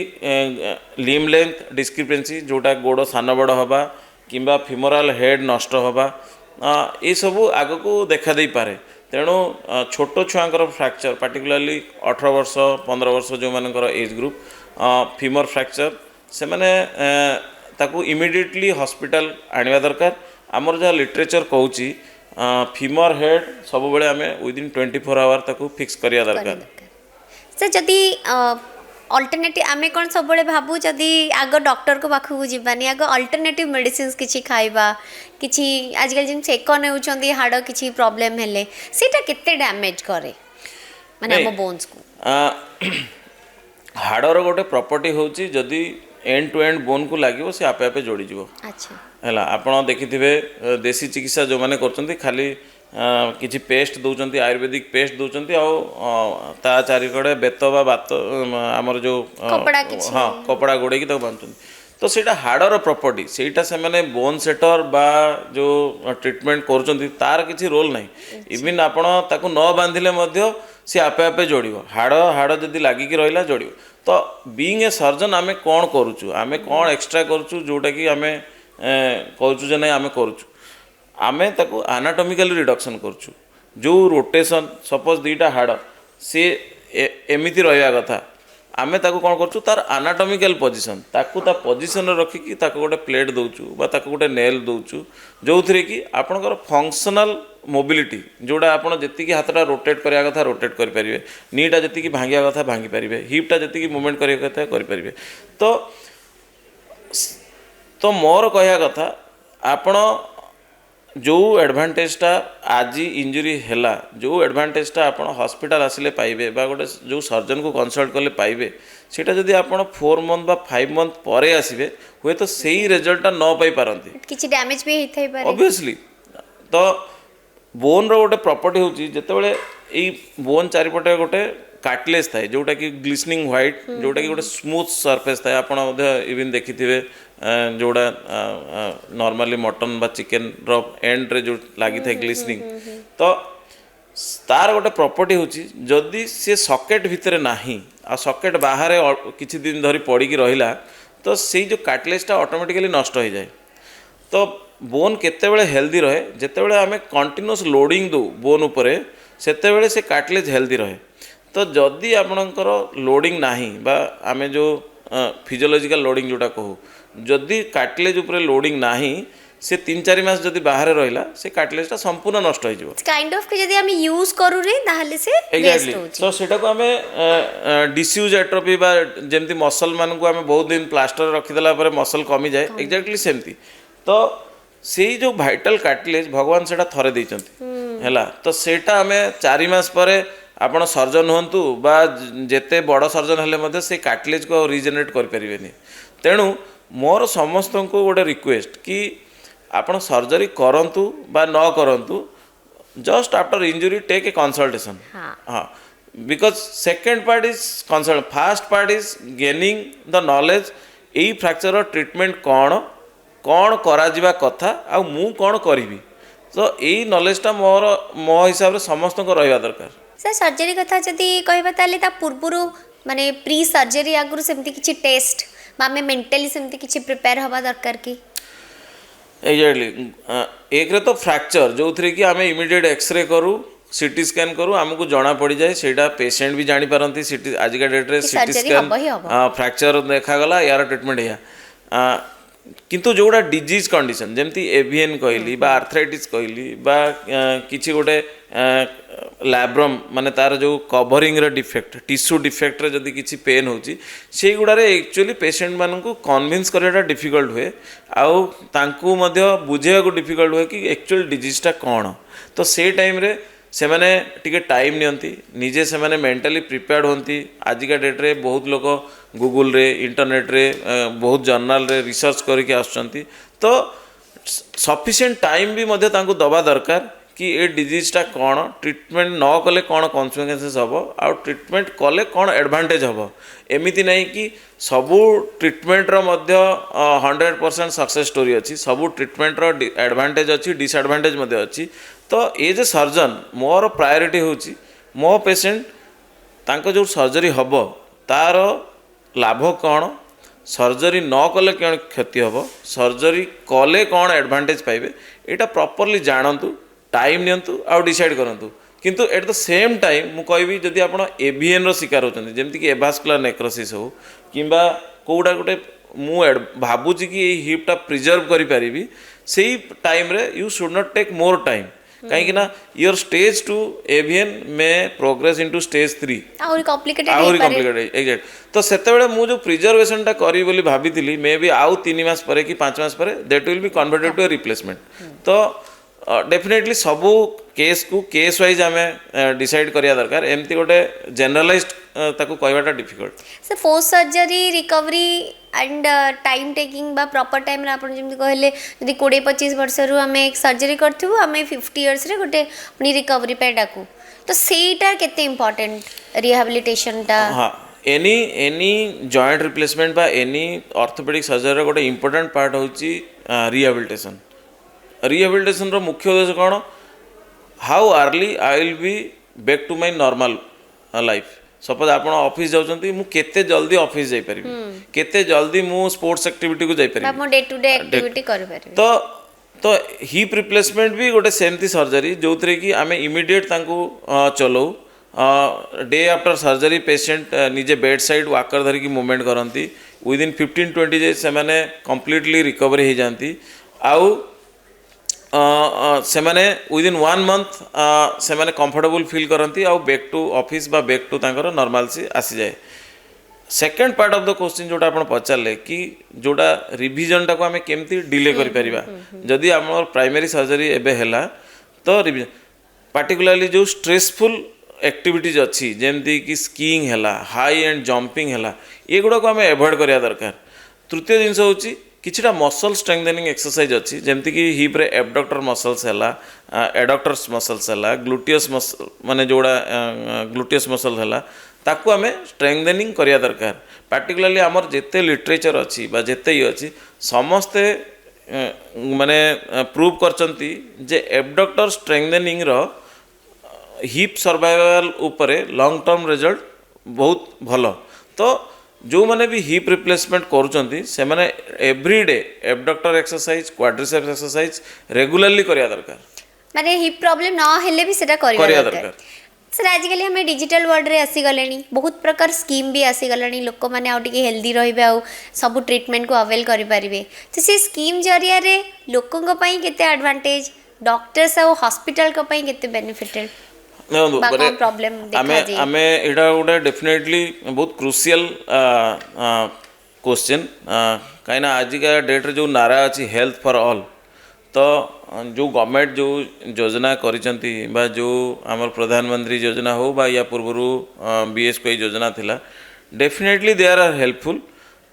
लिम लेंथ डिस्क्रिपेंसी जोटा गोड़ सान बड़ हवा किंबा फीमोरल हेड नष्ट हवा ये सबू आग को देखा दे पारे। तेणु छोट छुआंकर फ्रैक्चर पार्टिकुलरली 18 वर्ष 15 वर्ष जो मानकर एज ग्रुप फीमर फ्रैक्चर से माने ताकू इमिडिएटली हॉस्पिटल आनिबा दरकार। आमर जहाँ लिटरेचर कहूची फीमर हेड सब बेले आमे विदिन 24 आवर ताकू फिक्स करिया दरकार। सर जदि अल्टरनेटिव आमे कौन सब बड़े भाबू जदि आग डॉक्टर को पाखु जीवानी आग अल्टरनेटिव मेडिसिन किछि खाइबा किछि आजकल जिन सेक नेउछंदी हाड़ किछि प्रॉब्लम हेले सेटा केते डैमेज करे माने हम बोन्स को? हाड़र गोटे प्रॉपर्टी होची जदि एंड टू एंड बोन को लागिवो से आपे आपे जोड़ी जीवो। अच्छा हैला आपण देखिथिबे देसी चिकित्सा जो माने करचंती खाली किछि पेस्ट दउचंती आयुर्वेदिक पेस्ट दउचंती आ ता चारिकड़े बेत बा बात हमर जो कपड़ा किछि हाँ कपड़ा गोड़े की तो बांधुचंती। तो सेटा हाड़र प्रॉपर्टी सेटा से माने बोन सेटर बा जो ट्रीटमेंट करचंती तार किछि रोल नाही। इवन आपण ताको न बांधिले मध्य से आपे आपे जोड़िबो हाड़ हाड़ जदि लागिकी रहिला जोड़िबो। तो बीइंग ए सर्जन आमे कोन करूचु आमे कोन एक्स्ट्रा करूचु जोटा कि आमे कहूचु जे नहीं आमे करूचु आमे ताको एनाटॉमिकली रिडक्शन करूचु जो रोटेशन सपोज दुईटा हाड़ सी एमिति रहिया कथा आमे ताको कोन करूचु तार एनाटॉमिकल पोजीशन ताको ता पोजीशन रखिकी ताको गोटे प्लेट दउचु बा ताको गोटे नेल दउचु जोथरे कि आपनकर फंक्शनल मोबिलिटी जोड़ा आपन जति की हाथटा रोटेट करिया कथा रोटेट करि परिबे नीटा जति की भांगिया कथा भांगी परिबे हिपटा जति की मूवमेंट करिया कथा करि परिबे। तो मोर कहया कथा आपण जो एडवांटेजटा आज इंजुरी हैला जो एडवांटेजटा आपण हॉस्पिटल आसिले पाइबे बा गोटे जो सर्जन को कंसल्ट कले पाइबे सेटा जदि आपण 4 मंथ बा 5 मंथ परे आसीबे हुए तो सेही रिजल्टटा न पाई पारंती किछि डैमेज भी हेथै पारे ऑब्वियसली। तो बोन रो गोटे प्रॉपर्टी होची जेतेबेले एई बोन चारिपटे गोटे कार्टिलेज थाए जोटा कि ग्लिसनिंग व्हाइट जोटा कि गोटे स्मूथ सरफेस थाए आपण इवन देखिथिबे जोड़ा नॉर्मली मटन बा चिकेन रो एंड रे जो लागि थाए ग्लिसनिंग तो तार गोटे प्रॉपर्टी होची जदि से सॉकेट भितर नाही आ सॉकेट बाहर किछि दिन धरी पड़ी रहिला तो से जो कार्टिलेजटा ऑटोमेटिकली नष्ट हो जाए तो बोन केतेबेले हेल्दी रहे जेतेबेले आमे कंटिन्यूअस लोडिंग दो बोन उपरे सेतेबेले से कार्टिलेज हेल्दी रहे तो जदि आपणकर लोडिंग नाही बा आमे जो फिजियोलॉजिकल लोडिंग जोटा कहू जदि कार्टिलेज उपरे लोडिंग नाही से 3-4 मास जदि बाहर रहिला से कार्टिलेजटा संपूर्ण नष्ट हो जिवो काइंड ऑफ कि जदि हम यूज करू रे ताहले से एक्जेक्टली तो सेटा को आमे डिस्यूज एट्रोफी बा जेमति मसल मान को आमे बहुत दिन प्लास्टर रखि देला परे मसल कमी जाए एक्जेक्टली सेमती तो से जो भाइटल कार्टिलेज भगवान सेटा थरे दैचंती हैला तो सेटा आमे 4 मास परे आपण सर्जन हुंतु बा जेते बड़ सर्जन हेले मध्ये से कार्टिलेज को रिजेनरेट कर परिबेनी तेणु मोर समस्त को गोटे रिक्वेस्ट कि आपण सर्जरी करंतु बा न करंतु just after injury take a consultation हाँ because second part is consult first part is gaining the knowledge यही फ्रैक्चर ट्रीटमेंट कौन करा जिबा कथा आ मु कौन करिवि तो यही नॉलेजटा मोर मो हिसाब रे समस्त को रहबा दरकार सर सर्जरी कथा जदि कहबा ताले ता पूर्वरु माने प्री सर्जरी आगुरु सेमती किछि टेस्ट बा में मेंटली सेमती किछि प्रिपेयर हवा दरकार की एक्जेक्टली एक रे तो फ्रैक्चर जो थ्री कि आमे इमीडिएट एक्सरे करू सीटी स्कैन करू आमको जना पड़ जाए सेटा पेशेंट भी जानी पारंती सीटी आज का डेट रे सीटी स्कैन फ्रैक्चर देखा गला यार ट्रीटमेंट या किंतु जोड़ा डिजीज कंडीशन जमती एवियन कहली बा आर्थराइटिस कहली बा किछि गोटे लैब्रम माने तार जो कवरिंग रे डिफेक्ट टिश्यू डिफेक्ट रे जदी किछि पेन होची सेई गुडा रे एक्चुअली पेशेंट मानन को कन्विंस करैटा डिफिकल्ट हुए आउ तांकू मध्य बुझेया को डिफिकल्ट हुए कि एक्चुअल डिजीजटा कोन तो से टाइम रे से माने टिके टाइम नियंती निजे से माने मेंटली प्रिपेयर्ड होंती आज का डेट रे बहुत लोग गूगल रे इंटरनेट रे बहुत जर्नल रे रिसर्च करके आसुचंती तो सफिशिएंट टाइम भी मध्य तांको दबा दरकार कि ए डिजीजटा कौन ट्रीटमेंट न कले कौन कन्सिक्वेंसेस हम आउ ट्रीटमेंट कले कौन एडवांटेज हम एमती नहीं कि सबू ट्रीटमेंटर मध्य 100% सक्सेस स्टोरी अच्छी सबू ट्रीटमेंटर एडवांटेज अच्छी डिसएडवांटेज मध्य अच्छी तो ये जे सर्जन मोर प्रायोरिटी होची मो पेशेंट तांको जो सर्जरी हम तार लाभ कौन सर्जरी न कले कौन क्षति हम सर्जरी कले कौन एडवांटेज पाइबे एटा प्रॉपर्ली जानतु टाइम नियंतु आउ डिसाइड करंतु किंतु एट द सेम टाइम मु कहबी जदि आपण एवीएन रो शिकार होचंती जेमति कि एवास्कुलर नेक्रोसिस हो किंबा कोडा गोटे मु भाबुची कि ए हिपटा प्रिजर्व करि परिबी सेही टाइम रे you should not take more time कहीं ना योर स्टेज 2 एवियन में प्रोग्रेस इनटू स्टेज 3 आउरी कॉम्प्लिकेटेड एग्जैक्ट तो सेते बेले मु जो प्रिजर्वेशन टा करी बोली भाबितिली मे बी आउ 3 मास परे कि 5 मास परे that will be converted to a replacement तो डेफिनेटली सबू केस को केस वाइज आम डिसाइड करिया दरकार एमती गोटे जनरलाइज्ड ताको कहवाटा difficult sir post surgery recovery and time taking बा प्रॉपर टाइम रे आपण जेमति कहले यदि 20-25 वर्ष रु आमे एक सर्जरी करथिबो आमे 50 इयर्स रे गोटे अपनी रिकवरी पे डाकू तो सेटा केते इंपोर्टेंट रिहैबिलिटेशन टा हां एनी जॉइंट रिप्लेसमेंट बा एनी ऑर्थोपेडिक सर्जरी रे गोटे इंपोर्टेंट पार्ट होची रिहैबिलिटेशन रो मुख्य उद्देश्य कौन how early I will be back to my normal life suppose आप ऑफिस जाउछंती मु केते जल्दी ऑफिस जाई परिबी केते जल्दी मु स्पोर्ट्स एक्टिविटी को जाई परिबी आप डे टू डे एक्टिविटी कर परिबी तो हिप रिप्लेसमेंट भी गोटे सेमती सर्जरी जो थरे कि आमे इमीडिएट तांको चलो डे आफ्टर सर्जरी पेशेंट निजे बेड साइड वाकर धरिकी मूवमेंट करती विदिन 15-20 डेज से माने कंप्लीटली रिकवरी हो जाती आउ से माने विदिन 1 मंथ से माने कंफर्टेबल फील करती आउ बैक टू ऑफिस बा बैक टू तांकर नॉर्मल सी आसी जाए second part of the question जोटा आपण पचारे कि जोटा रिविजन टाको आमे केमती डिले करि परिबा जदि हमर प्राइमरी सर्जरी एबे हैला तो रिविजन पार्टिकुलरली जो स्ट्रेसफुल एक्टिविटीज अच्छी जेमती कि स्कीइंग हैला हाई एंड जंपिंग हैला ये गुडा को आमे अवॉइड करिया दरकार तृतीय जिंस होची किछटा मसल स्ट्रेंथनिंग एक्सरसाइज अच्छी जेमती कि हिप रे एबडक्टर मसल्स हैला एडक्टर्स मसल्स हैला ग्लूटियस मसल माने जोड़ा ग्लूटियस मसल हैला ताकू आम स्ट्रेंथेनिंग करिया दरकार पार्टिकुलरली आमर जेते लिटरेचर अच्छी बा जेते ये अच्छी समस्ते माने प्रूव करचंती जे एबडक्टर स्ट्रेंथेनिंग रो हिप सर्वाइवल उपरे लॉन्ग टर्म रिजल्ट बहुत भलो तो जो मैंने भी हिप रिप्लेसमेंट करूचंती से माने everyday abductor exercise quadriceps exercise regularly करिया दरकार माने हिप प्रॉब्लम ना हेले भी सेटा करिया करिया दरकार दरकार सर आजिकल हमें डिजिटल वर्ल्ड रे आसी गलेनी बहुत प्रकार स्कीम भी आसी गलानी लोक माने आउ टिके हेल्दी रहिबे आउ सब ट्रीटमेंट को अवेल करि परिबे तो से स्कीम जरिया रे लोकन को पई केते एडवांटेज डॉक्टर्स और हॉस्पिटल को पई केते बेनिफिटेड प्रॉब्लम आमे देखा जी आमे एडा गोटे डेफिनेटली बहुत क्रुशियल क्वेश्चन कहीं आजिका डेट रे जो नारा अच्छी हेल्थ फॉर ऑल तो जो गवर्नमेंट जो योजना करिसंती बा जो आमर प्रधानमंत्री योजना हो बा या पूर्वरु बीएसके योजना थिला definitely they are helpful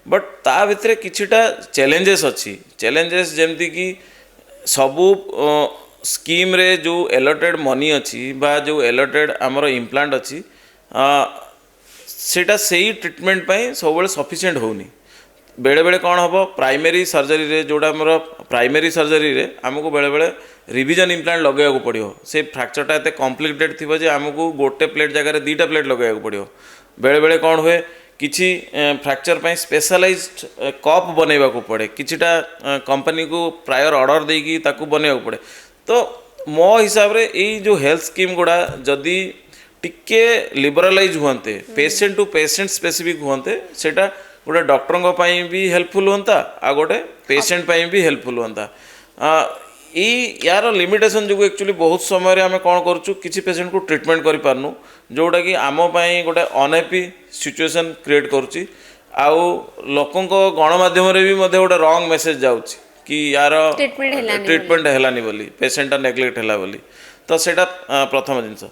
but ता भितरे किछिटा चैलेंजेस अच्छी चैलेंजेस जेमती कि सबू स्कीम रे जो एलोटेड मनी अच्छी बा जो एलोटेड आमर इम्प्लांट अच्छी सेटा सेही ट्रीटमेंट पाई सब सफिशिएंट होनी बेले बेले कौन हम प्राइमरी सर्जरी रे जोड़ा आमर प्राइमरी सर्जरी रे आमको बेले बेले रिविजन इम्प्लांट लगे पड़ो से फ्रैक्चरटा एत कॉम्प्लिकेटेड थी जे आमको गोटे प्लेट जगह दुईटा प्लेट लगे पड़ो बेले बेले कौन हुए किसी फ्रैक्चर पर स्पेशलाइज्ड कप बनैवा पड़े किछिटा कंपनी को प्रायर ऑर्डर देकी ताकू बनैवा पड़े तो मो हिसाब रे यही जो हेल्थ स्कीम गुड़ा जदि टिके लिबरालाइज हुंते पेशेंट टू पेशेंट स्पेसिफिक हुंते सेटा गोटे डॉक्टर भी हेल्पफुल होता आ गोटे पेशेंट भी हेल्पफुल होता यार लिमिटेशन जो एक्चुअली बहुत समय आम कौन करूँ किसी पेशेंट को ट्रीटमेंट कर पारनु जोटा कि आम गोटे अनहैप्पी सिचुएशन क्रिएट करुच्ची आउ लोकों गणमाध्यम भी गोटे रंग मेसेज जाऊँगी कि यार ट्रीटमेंट हेलानी बोली पेशेंट नेग्लेक्ट हैला बोली तो सेटा प्रथम जिनस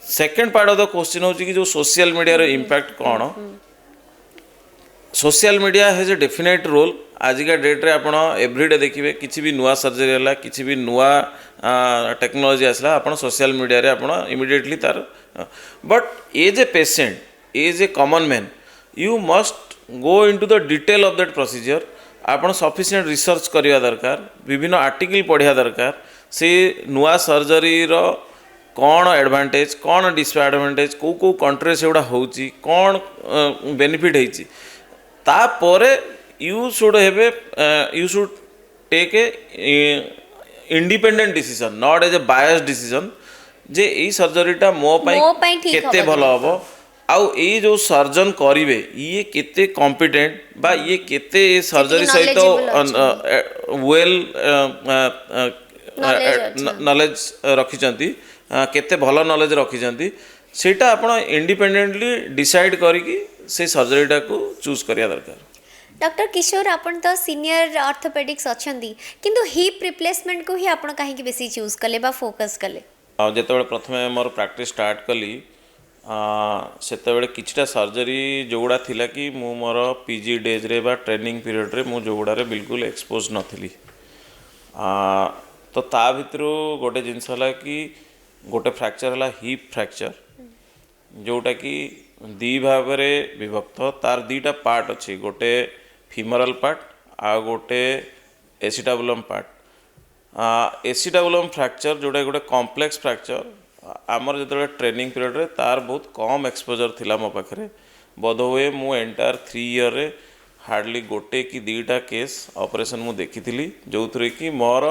second part of the question हो कि जो सोशल मीडिया रो इम्पैक्ट कौन social media has a definite role आजिका डेट रे आपण एवरीडे देखिए किसी भी नुआ सर्जरी है किसी भी नुआ टेक्नोलोजी आसला आपण सोशल मीडिया रे आपण इमिडिएटली तार but as a patient as a common man you must go into the detail of that procedure आपण सफिशिएंट रिसर्च करिया दरकार विभिन्न आर्टिकल पढ़िया दरकार से नुआ सर्जरी रो कौन एडवांटेज कौन डिसएडवांटेज को कंट्री से गुड़ा होची कौन बेनिफिट होची तापरे you should have you should take a independent decision not as a bias decision जे ई सर्जरीटा मो पई केते भलो हबो आउ ए जो सर्जन करिवे ये केते कॉम्पिटेंट बा ये केते सर्जरी सहित वेल नॉलेज रखिचंती केते भलो नॉलेज रखिचंती सेटा आपण इंडिपेंडेंटली डिसाइड करिकी से सर्जरीटा को चूज करिया दरकार डॉक्टर किशोर आपण तो सीनियर ऑर्थोपेडिक्स अछंती किंतु हिप रिप्लेसमेंट को ही आपण काहे कि बेसी चूज कले बा फोकस कले जेतेबेले प्रथमे मोर प्रैक्टिस स्टार्ट कली सेतेबेले किछटा सर्जरी जोगुड़ा थिला कि मु मोर पीजी डेज रे बा ट्रेनिंग पीरियड रे मु जोगुड़ा रे बिल्कुल एक्सपोज नथिली तो ता भितरु गोटे जिनस हला कि गोटे फ्रैक्चर हला हिप फ्रैक्चर जोटा कि दी भाव विभक्त तार दीटा पार्ट अच्छी गोटे फीमोरल पार्ट आ गोटे एसिटाबुलम पार्ट एसिटाबुलम फ्रैक्चर जोटा गोटे कॉम्प्लेक्स फ्रैक्चर आमर जो ट्रेनिंग पीरियड रे तार बहुत कम एक्सपोजर थिला मो पाखे बोध हुए मु एंटायर 3 ईयर रे हार्डली गोटे कि दीटा केस ऑपरेशन मु देखी जो थी कि मोर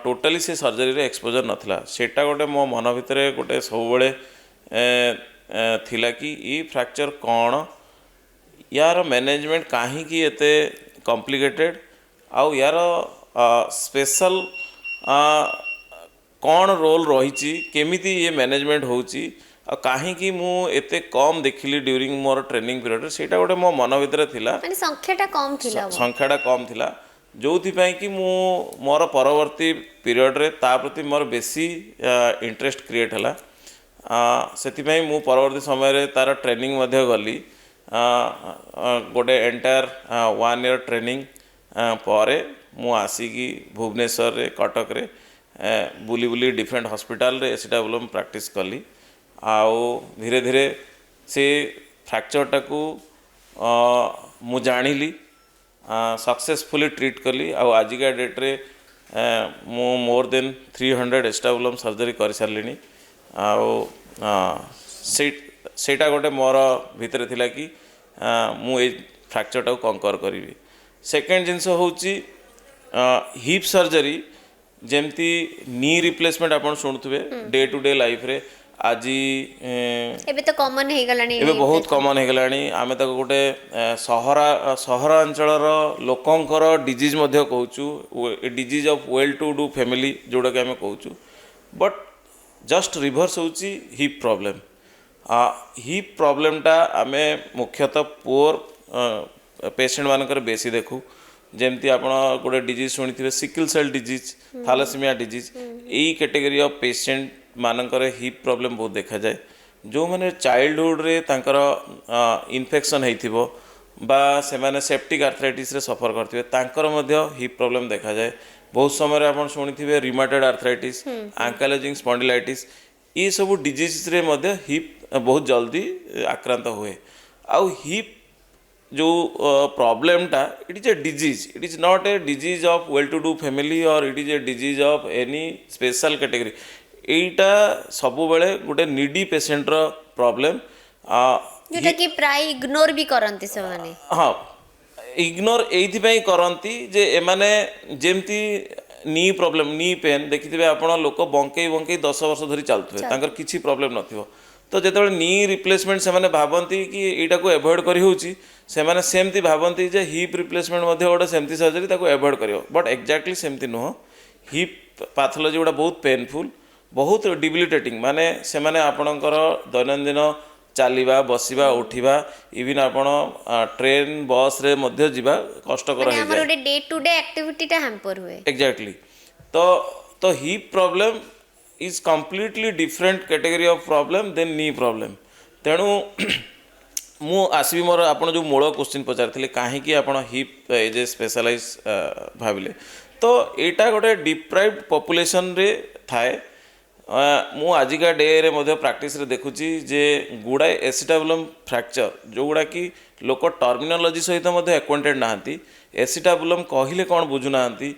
टोटाली से सर्जरी रे एक्सपोजर नथिला सेटा गोटे मो मन भितर गोटे सब थिला कि ये फ्रैक्चर कौन यार मैनेजमेंट कहीं एते कॉम्प्लिकेटेड आउ यार स्पेशल कौन रोल रही केमिति ये मैनेजमेंट होची कहीं मु एते कम देखिली ड्यूरिंग मोर ट्रेनिंग पीरियड सेटा गोटे मो मन भितर थिला माने संख्याटा कम थिला जो कि मु मोर परवर्ती पीरियड रे ता प्रति मोर बेसी इंटरेस्ट क्रिएट हला से मु परवर्ती समय रे तार ट्रेनिंग मध्य गली गोटे एंटायर 1 ईयर ट्रेनिंग पर मु आसिकी भुवनेश्वर रे कटक रे बुली बुली डिफरेंट हॉस्पिटल रे एसिटाबुलम प्रैक्टिस कली आउ धीरे धीरे से फ्रैक्चरटा को मु जानिली सक्सेसफुली ट्रीट कली आजिका डेट्रे मु मोर देन 300 एस्टाबुलम सर्जरी कर सारे सेटा गोटे मोर भितर थिला कि मु ए फ्रैक्चरटा को कंकर करी। सेकेंड जिनस होची हिप सर्जरी जेमती नी रिप्लेसमेंट आपण शुणुवे डे टू डे लाइफ रे आज एबे तो कॉमन हे गलानी एबे बहुत कॉमन हे गलानी आमे तक गोटे सहरांचल लोकंकर डिजीज मध्य कहूँ disease of well to do family जोड़ा कि आमे कहूँ बट जस्ट रिवर्स होची हिप प्रॉब्लम। हिप प्रॉब्लमटा आमे मुख्यतः पुअर पेशेंट मानकर बेसी देखू जेमती आपण गोटे डिजीज शुणी sickle cell disease thalassemia disease यही कैटेगरी ऑफ पेशेंट मानकर हिप प्रॉब्लम बहुत देखा जाए जो मैंने चाइल्डहुड रे तांकर इन्फेक्शन होइथिबो बा से माने सेप्टिक आर्थराइटिस रे सफर करथिबे तांकर मध्य हिप प्रॉब्लम देखा जाए। बहुत समय आपण शुणिथिबे रिमाटॉइड आर्थराइटिस एंकाइलोजिंग स्पॉन्डिलाइटिस ये सब डिजीज रे मध्य हिप बहुत जल्दी आक्रांत हुए। आउ हिप जो प्रॉब्लमटा it is a disease, it is not a disease of well to do family or it is a disease of any special category. एटा सबु बेले गोटे नीडी पेशेंट रो प्रॉब्लम जोटा कि प्राय इग्नोर भी करंती से माने। हाँ इग्नोर एइथिपई करंती जे एमाने जेमती नी प्रॉब्लम नी पेन देखिथिबे आपण लोक बंकेई बंकेई 10 वर्ष धरी चलथुवे तांकर किछि प्रॉब्लम नथिबो तो जेतेबेले नी रिप्लेसमेंट से माने भाबंती कि एटा को एवॉइड करी होउची से माने सेमती भाबंती जे हिप रिप्लेसमेंट मध्ये गोटे सेमती सर्जरी ताको एवॉइड करियो बट एक्जाक्टली सेमती नुह। हिप पैथोलॉजी गुड़ा बहुत पेनफुल बहुत डिबिलिटेटिंग माने से माने आपणकर दैनंदिन चलवा बसवा उठा इवन आपण ट्रेन बस रे मध्य जीवा कष्टकर हो जाए डे टू डे एक्टिविटीटा हैम्पर हुए एक्जाक्टली। तो hip problem is completely different category of problem than knee problem. तेणु मु आसबि मोर आपण जो मूल क्वेश्चन पचार कहीं आपण हिप एज ए स्पेशलाइज भाविले तो एटा गोटे डिप्राइव्ड पॉपुलेशन रे थाए। मु आजिका डे रे मध्य प्रैक्टिस रे देखुची जे गुड़ाए एसिटाबुलम फ्रैक्चर जो गुड़ा कि लोक टर्मिनोलॉजी सहित मध्य एक्वेंटेड नाहांती एसिटाबुलम कहिले कौन बुझु नाहांती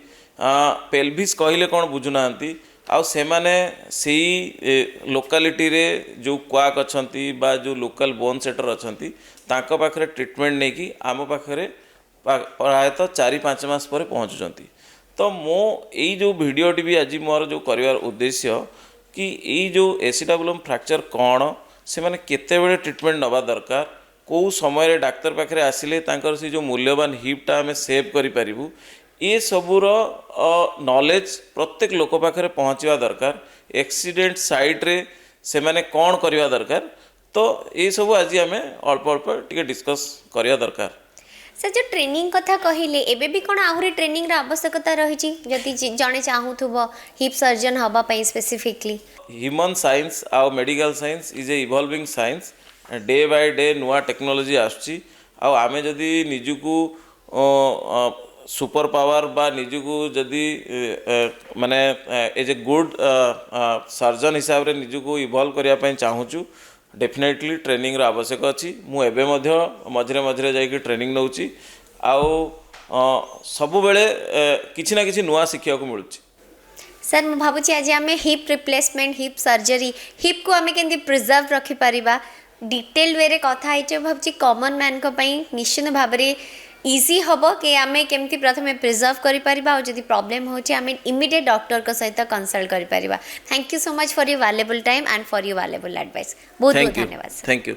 पेल्विस कहिले कौन बुझु नाहांती आउ से माने सेई लोकालिटी रे जो क्वाक अछंती बा जो लोकल बोन सेटर अछंती तांको पाखरे ट्रीटमेंट नै कि आम पाखरे प्रायतः 4-5 मास पर पहुँचुचंती। तो मो एई जो वीडियोटी भी आज मोर जो करिवार उद्देश्य कि यही जो एसिटाबुलम फ्रैक्चर कौन से माने केते बेले ट्रीटमेंट नवा दरकार कौ समय डाक्तर पाखे आसिले तांकर से जो मूल्यवान हिपटा आम सेव करूँ ये सबूर नॉलेज प्रत्येक लोक पाखे पहुँचवा दरकार। एक्सीडेंट साइट रे से माने कौन करवा दरकार तो ये सब आज आम अल्प अल्प टिके डिस्कस करवा दरकार। सर जो ट्रेनिंग कथा कहले एबे भी कौन आहुरी ट्रेनिंग रा आवश्यकता रही जदि जने चाहूथुबो हिप सर्जन हबा पई स्पेसिफिकली। ह्यूमन साइंस आ medical science is a evolving science day by day नुआ टेक्नोलॉजी आसुची आमे जदि निजुकू सुपर पावर बा निजुकू जदि माने एज ए गुड सर्जन हिसाब रे निजुकू इवॉल्व करिया पई चाहूचु डेफिनेटली ट्रेनिंग रो आवश्यक अछि। मु एबे मध्य मझरे मझरे जाई ट्रेनिंग नउची आउ सब बेले किछि ना किछि नुआ शिक्षा को मिलुची। सर मु भाबुची आज आमे hip replacement hip surgery hip को आमे केंदी प्रिजर्व रखि परिबा डिटेल वे रे कथा आइचे भाबुची कॉमन मैन को पई निश्चित भाबरे इजी हबो कि आमे केमती प्रथमे प्रिजर्व करि परिबा और जदि प्रॉब्लम होची आमे इमीडिएट डॉक्टर को सहित कंसल्ट करि परिबा। Thank you so much for your valuable time and for your valuable advice. बहुत बहुत धन्यवाद। Thank you.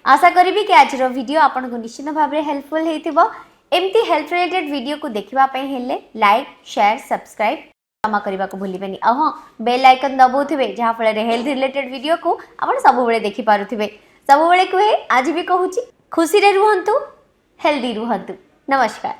आशा करिबी कि आज रो वीडियो आपन को निश्चित भाबरे हेल्पफुल हेतिबो। एमती हेल्थ रिलेटेड वीडियो को देखिबा पई हेले लाइक शेयर सब्सक्राइब जमा करबा को भूलिबेनी आ हां बेल आइकन दबोथिबे जहा फळे हेल्थ रिलेटेड वीडियो को आपण सब बेले देखि पारुथिबे। सब बेले कहे आज भी कहूची खुशी रे रुहंतु हेल्दी रुहंतु। नमस्कार।